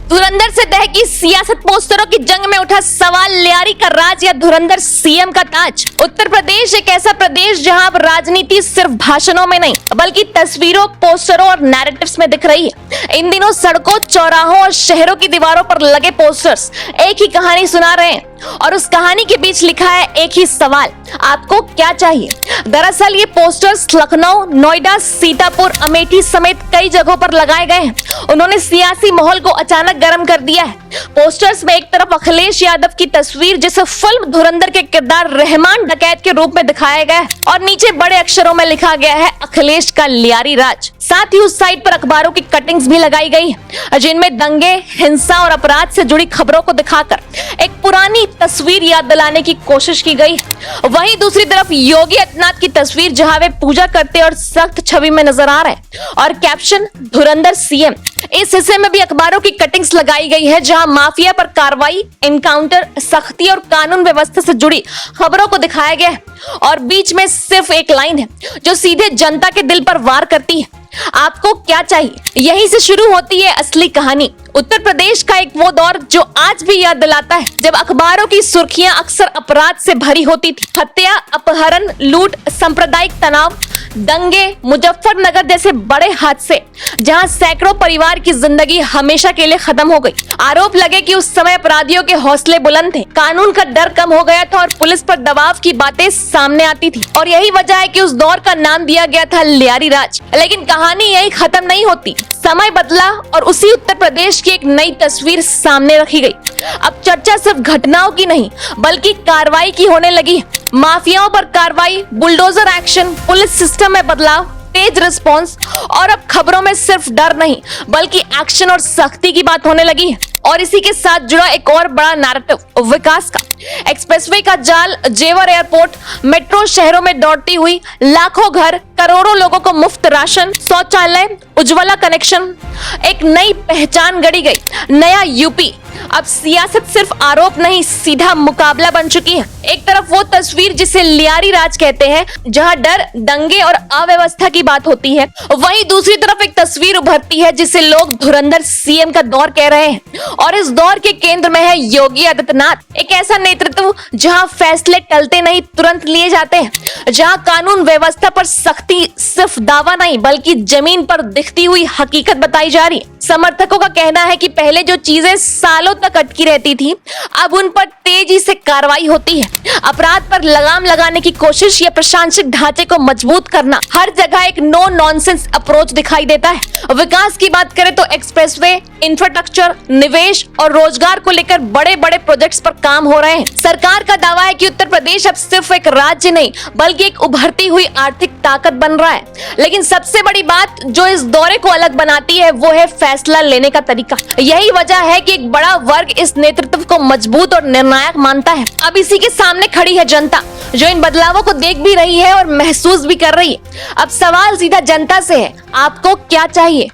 धुरंधर से दहकी सियासत, पोस्टरों की जंग में उठा सवाल, लियारी का राज या धुरंधर सीएम का ताज। उत्तर प्रदेश एक ऐसा प्रदेश जहां अब राजनीति सिर्फ भाषणों में नहीं बल्कि तस्वीरों, पोस्टरों और नैरेटिव्स में दिख रही है। इन दिनों सड़कों, चौराहों और शहरों की दीवारों पर लगे पोस्टर्स एक ही कहानी सुना रहे हैं और उस कहानी के बीच लिखा है एक ही सवाल, आपको क्या चाहिए। दरअसल ये पोस्टर्स लखनऊ, नोएडा, सीतापुर, अमेठी समेत कई जगहों पर लगाए गए हैं। उन्होंने सियासी माहौल को अचानक गर्म कर दिया है। पोस्टर्स में एक तरफ अखिलेश यादव की तस्वीर जिसे फिल्म धुरंधर के किरदार रहमान डकैत के रूप में दिखाया गया है और नीचे बड़े अक्षरों में लिखा गया है अखिलेश का लियारी राज। साथ ही उस साइड पर अखबारों की कटिंग्स भी लगाई गई है जिनमें दंगे, हिंसा और अपराध से जुड़ी खबरों को दिखाकर एक पुरानी तस्वीर याद दिलाने की कोशिश की गई। वहीं दूसरी तरफ योगी आदित्यनाथ की तस्वीर जहां वे पूजा करते और सख्त छवि में नजर आ रहे हैं और कैप्शन धुरंधर सीएम। इस हिस्से में भी अखबारों की कटिंग्स लगाई गई है जहां माफिया पर कार्रवाई, एनकाउंटर, सख्ती और कानून व्यवस्था से जुड़ी खबरों को दिखाया गया है और बीच में सिर्फ एक लाइन है जो सीधे जनता के दिल पर वार करती है, आपको क्या चाहिए। यहीं से शुरू होती है असली कहानी। उत्तर प्रदेश का एक वो दौर जो आज भी याद दिलाता है जब अखबारों की सुर्खियां अक्सर अपराध से भरी होती थी। हत्या, अपहरण, लूट, सांप्रदायिक तनाव, दंगे, मुजफ्फरनगर जैसे बड़े हादसे जहां सैकड़ों परिवार की जिंदगी हमेशा के लिए खत्म हो गई। आरोप लगे कि उस समय अपराधियों के हौसले बुलंद थे, कानून का डर कम हो गया था और पुलिस पर दबाव की बातें सामने आती थी और यही वजह है कि उस दौर का नाम दिया गया था लियारी राज। लेकिन कहानी यही खत्म नहीं होती। समय बदला और उसी उत्तर प्रदेश की एक नई तस्वीर सामने रखी गई। अब चर्चा सिर्फ घटनाओं की नहीं बल्कि कार्रवाई की होने लगी। माफियाओं पर कार्रवाई, बुलडोजर एक्शन, पुलिस सिस्टम में बदलाव, तेज रिस्पांस और अब खबरों में सिर्फ डर नहीं बल्कि एक्शन और सख्ती की बात होने लगी है। और इसी के साथ जुड़ा एक और बड़ा नैरेटिव विकास का। एक्सप्रेसवे का जाल, जेवर एयरपोर्ट, मेट्रो शहरों में दौड़ती हुई लाखों घर, करोड़ों लोगों को मुफ्त राशन, शौचालय, उज्ज्वला कनेक्शन, एक नई पहचान गढ़ी गई, नया यूपी। अब सियासत सिर्फ आरोप नहीं, सीधा मुकाबला बन चुकी है। एक तरफ वो तस्वीर जिसे लियारी राज कहते हैं जहां डर, दंगे और अव्यवस्था की बात होती है, वहीं दूसरी तरफ एक तस्वीर उभरती है जिसे लोग धुरंधर सीएम का दौर कह रहे हैं और इस दौर के केंद्र में है योगी आदित्यनाथ। एक ऐसा नेतृत्व जहां फैसले टलते नहीं, तुरंत लिए जाते हैं, जहां कानून व्यवस्था पर सख्ती सिर्फ दावा नहीं बल्कि जमीन पर दिखती हुई हकीकत बताई जा रही है। समर्थकों का कहना है कि पहले जो चीजें सालों तक अटकी रहती थी अब उन पर तेजी से कार्रवाई होती है। अपराध पर लगाम लगाने की कोशिश या प्रशासनिक ढांचे को मजबूत करना, हर जगह एक नो नॉनसेंस अप्रोच दिखाई देता है। विकास की बात करें तो एक्सप्रेसवे, इंफ्रास्ट्रक्चर, निवेश और रोजगार को लेकर बड़े बड़े प्रोजेक्ट्स पर काम हो रहे हैं। सरकार का दावा है कि उत्तर प्रदेश अब सिर्फ एक राज्य नहीं बल्कि एक उभरती हुई आर्थिक ताकत बन रहा है। लेकिन सबसे बड़ी बात जो इस दौरे को अलग बनाती है वो है फैसला लेने का तरीका। यही वजह है कि एक बड़ा वर्ग इस नेतृत्व को मजबूत और निर्णायक मानता है। अब इसी के सामने खड़ी है जनता जो इन बदलावों को देख भी रही है और महसूस भी कर रही है। अब सवाल सीधा जनता से है, आपको क्या चाहिए।